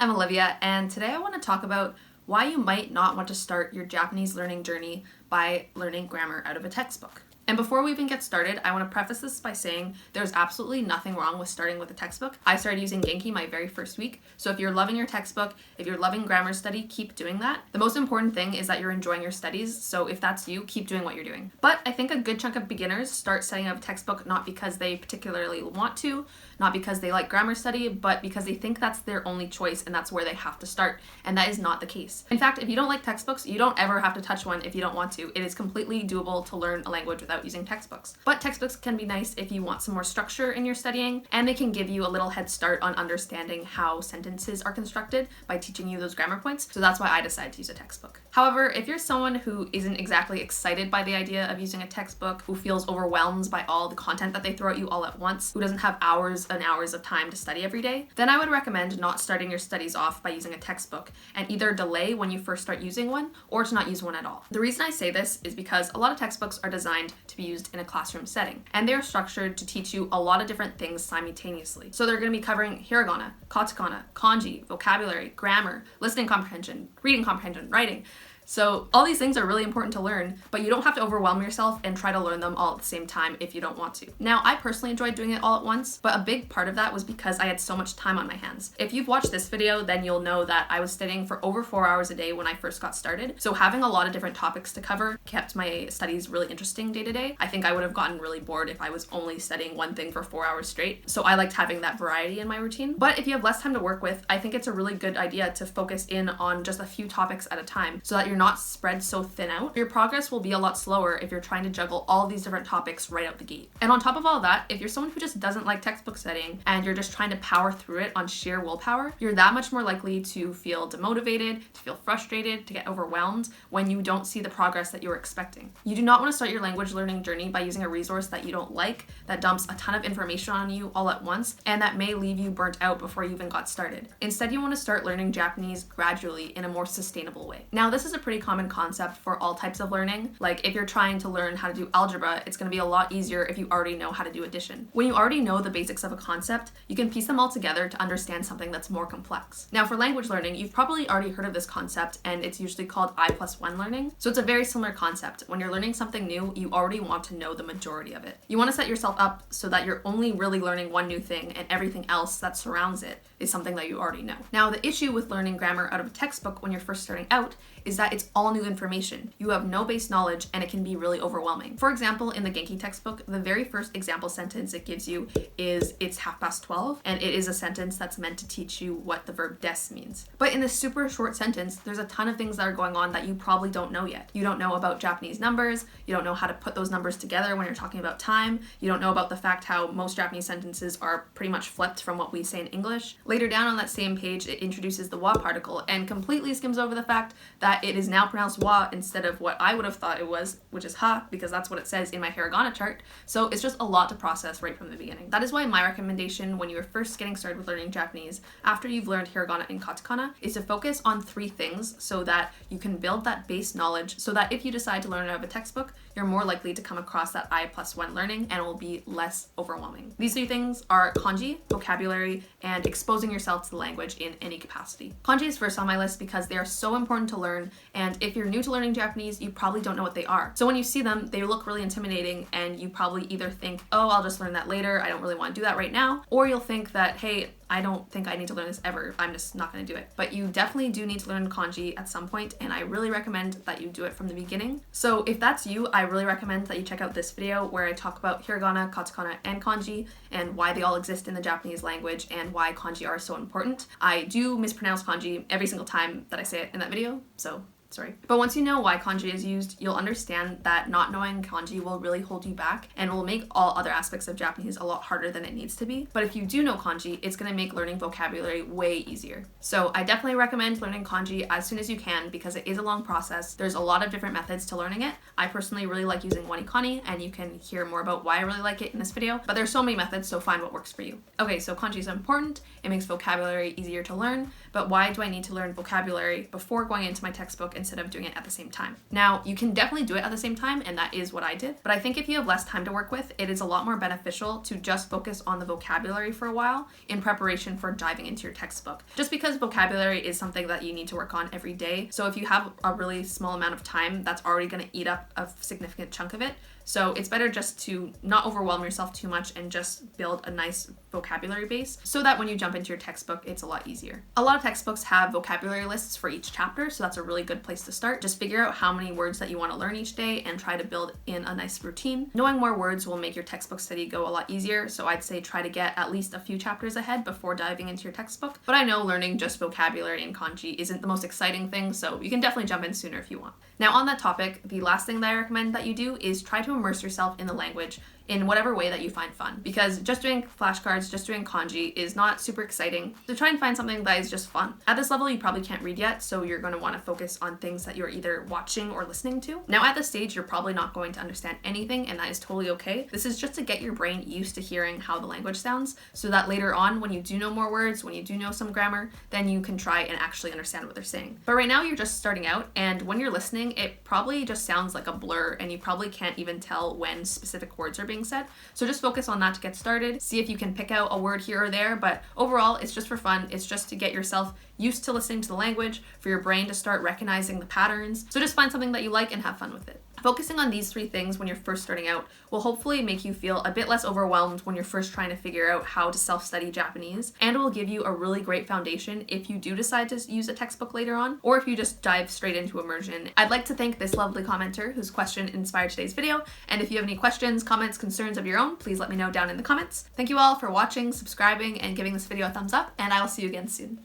I'm Olivia, and today I want to talk about why you might not want to start your Japanese learning journey by learning grammar out of a textbook. And before we even get started, I want to preface this by saying there's absolutely nothing wrong with starting with a textbook. I started using Genki my very first week, so if you're loving your textbook, if you're loving grammar study, keep doing that. The most important thing is that you're enjoying your studies, so if that's you, keep doing what you're doing. But I think a good chunk of beginners start setting up a textbook not because they particularly want to, not because they like grammar study, but because they think that's their only choice and that's where they have to start, and that is not the case. In fact, if you don't like textbooks, you don't ever have to touch one if you don't want to. It is completely doable to learn a language without using textbooks. But textbooks can be nice if you want some more structure in your studying, and they can give you a little head start on understanding how sentences are constructed by teaching you those grammar points, so that's why I decided to use a textbook. However, if you're someone who isn't exactly excited by the idea of using a textbook, who feels overwhelmed by all the content that they throw at you all at once, who doesn't have hours and hours of time to study every day, then I would recommend not starting your studies off by using a textbook and either delay when you first start using one or to not use one at all. The reason I say this is because a lot of textbooks are designed to be used in a classroom setting, and they're structured to teach you a lot of different things simultaneously. So they're going to be covering hiragana, katakana, kanji, vocabulary, grammar, listening comprehension, reading comprehension, writing. So all these things are really important to learn, but you don't have to overwhelm yourself and try to learn them all at the same time if you don't want to. Now, I personally enjoyed doing it all at once, but a big part of that was because I had so much time on my hands. If you've watched this video, then you'll know that I was studying for over 4 hours a day when I first got started. So having a lot of different topics to cover kept my studies really interesting day to day. I think I would have gotten really bored if I was only studying one thing for 4 hours straight. So I liked having that variety in my routine. But if you have less time to work with, I think it's a really good idea to focus in on just a few topics at a time so that you're not spread so thin out. Your progress will be a lot slower if you're trying to juggle all these different topics right out the gate. And on top of all that, if you're someone who just doesn't like textbook studying and you're just trying to power through it on sheer willpower, you're that much more likely to feel demotivated, to feel frustrated, to get overwhelmed when you don't see the progress that you were expecting. You do not want to start your language learning journey by using a resource that you don't like, that dumps a ton of information on you all at once, and that may leave you burnt out before you even got started. Instead, you want to start learning Japanese gradually in a more sustainable way. Now, this is a pretty common concept for all types of learning. Like if you're trying to learn how to do algebra, it's going to be a lot easier if you already know how to do addition. When you already know the basics of a concept, you can piece them all together to understand something that's more complex. Now for language learning, you've probably already heard of this concept, and it's usually called I+1 learning. So it's a very similar concept. When you're learning something new, you already want to know the majority of it. You want to set yourself up so that you're only really learning one new thing, and everything else that surrounds it is something that you already know. Now the issue with learning grammar out of a textbook when you're first starting out is that it's all new information. You have no base knowledge, and it can be really overwhelming. For example, in the Genki textbook, the very first example sentence it gives you is "it's 12:30," and it is a sentence that's meant to teach you what the verb des means. But in this super short sentence, there's a ton of things that are going on that you probably don't know yet. You don't know about Japanese numbers, you don't know how to put those numbers together when you're talking about time, you don't know about the fact how most Japanese sentences are pretty much flipped from what we say in English. Later down on that same page, it introduces the wa particle and completely skims over the fact that it is now pronounced wa instead of what I would have thought it was, which is ha, because that's what it says in my hiragana chart. So it's just a lot to process right from the beginning. That is why my recommendation when you are first getting started with learning Japanese, after you've learned hiragana and katakana, is to focus on 3 things so that you can build that base knowledge, so that if you decide to learn it out of a textbook, you're more likely to come across that I+1 learning and it will be less overwhelming. These 3 things are kanji, vocabulary, and exposing yourself to the language in any capacity. Kanji is first on my list because they are so important to learn, and if you're new to learning Japanese, you probably don't know what they are. So when you see them, they look really intimidating, and you probably either think, oh, I'll just learn that later, I don't really want to do that right now, or you'll think that, hey, I don't think I need to learn this ever, I'm just not going to do it. But you definitely do need to learn kanji at some point, and I really recommend that you do it from the beginning. So if that's you, I really recommend that you check out this video where I talk about hiragana, katakana, and kanji, and why they all exist in the Japanese language, and why kanji are so important. I do mispronounce kanji every single time that I say it in that video, so sorry. But once you know why kanji is used, you'll understand that not knowing kanji will really hold you back and will make all other aspects of Japanese a lot harder than it needs to be. But if you do know kanji, it's going to make learning vocabulary way easier. So I definitely recommend learning kanji as soon as you can because it is a long process. There's a lot of different methods to learning it. I personally really like using wanikani, and you can hear more about why I really like it in this video, but there's so many methods, so find what works for you. Okay, so kanji is important. It makes vocabulary easier to learn, but why do I need to learn vocabulary before going into my textbook instead of doing it at the same time. Now, you can definitely do it at the same time, and that is what I did, but I think if you have less time to work with, it is a lot more beneficial to just focus on the vocabulary for a while in preparation for diving into your textbook. Just because vocabulary is something that you need to work on every day, so if you have a really small amount of time, that's already going to eat up a significant chunk of it. So it's better just to not overwhelm yourself too much and just build a nice vocabulary base so that when you jump into your textbook, it's a lot easier. A lot of textbooks have vocabulary lists for each chapter, so that's a really good place to start. Just figure out how many words that you want to learn each day and try to build in a nice routine. Knowing more words will make your textbook study go a lot easier, so I'd say try to get at least a few chapters ahead before diving into your textbook. But I know learning just vocabulary and kanji isn't the most exciting thing, so you can definitely jump in sooner if you want. Now on that topic, the last thing that I recommend that you do is try to immerse yourself in the language in whatever way that you find fun, because just doing flashcards, just doing kanji is not super exciting. So try and find something that is just fun. At this level, you probably can't read yet, so you're going to want to focus on things that you're either watching or listening to. Now at this stage, you're probably not going to understand anything, and that is totally okay. This is just to get your brain used to hearing how the language sounds, so that later on, when you do know more words, when you do know some grammar, then you can try and actually understand what they're saying. But right now, you're just starting out, and when you're listening, it probably just sounds like a blur, and you probably can't even tell when specific words are being said. So just focus on that to get started. See if you can pick out a word here or there, but overall, it's just for fun. It's just to get yourself used to listening to the language, for your brain to start recognizing the patterns. So just find something that you like and have fun with it. Focusing on these 3 things when you're first starting out will hopefully make you feel a bit less overwhelmed when you're first trying to figure out how to self-study Japanese, and will give you a really great foundation if you do decide to use a textbook later on, or if you just dive straight into immersion. I'd like to thank this lovely commenter whose question inspired today's video, and if you have any questions, comments, concerns of your own, please let me know down in the comments. Thank you all for watching, subscribing, and giving this video a thumbs up, and I will see you again soon.